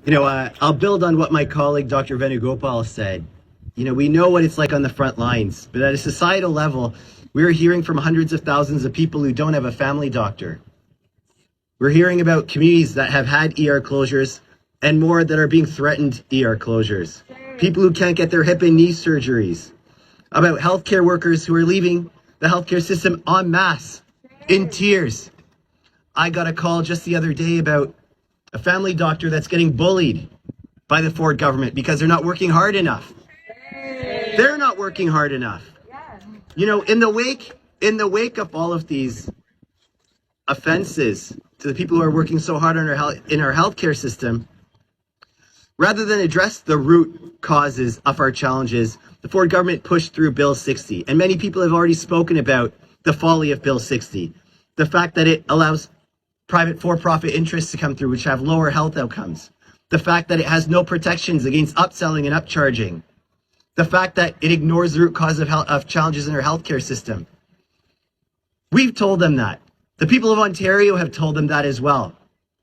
I'll build on what my colleague Dr. Venugopal said. We know what it's like on the front lines, but at a societal level, we're hearing from hundreds of thousands of people who don't have a family doctor. We're hearing about communities that have had ER closures and more that are being threatened ER closures. People who can't get their hip and knee surgeries. About healthcare workers who are leaving the healthcare system en masse, in tears. I got a call just the other day about a family doctor that's getting bullied by the Ford government because they're not working hard enough. They're not working hard enough. In the wake of all of these offenses to the people who are working so hard in our healthcare system, rather than address the root causes of our challenges, the Ford government pushed through Bill 60. And many people have already spoken about the folly of Bill 60. The fact that it allows private for-profit interests to come through, which have lower health outcomes. The fact that it has no protections against upselling and upcharging. The fact that it ignores the root cause of challenges in our healthcare system. We've told them that. The people of Ontario have told them that as well,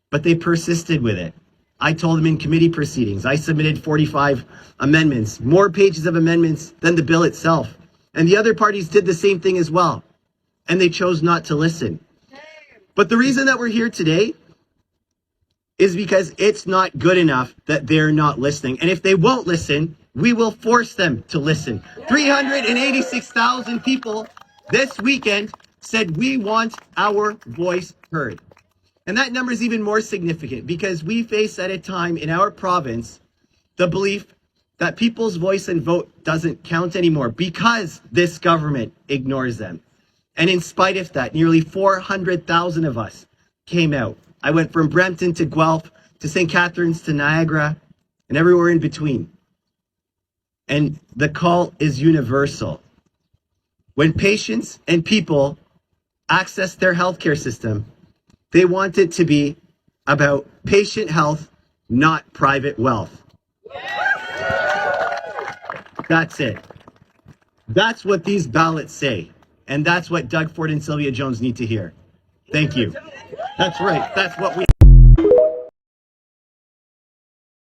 but they persisted with it. I told them in committee proceedings. I submitted 45 amendments, more pages of amendments than the bill itself. And the other parties did the same thing as well. And they chose not to listen. But the reason that we're here today is because it's not good enough that they're not listening. And if they won't listen, we will force them to listen. 386,000 people this weekend said we want our voice heard. And that number is even more significant because we face at a time in our province the belief that people's voice and vote doesn't count anymore because this government ignores them. And in spite of that, nearly 400,000 of us came out. I went from Brampton to Guelph to St. Catharines to Niagara and everywhere in between. And the call is universal. When patients and people access their healthcare system, they want it to be about patient health, not private wealth. That's it. That's what these ballots say. And that's what Doug Ford and Sylvia Jones need to hear. Thank you. That's right. That's what we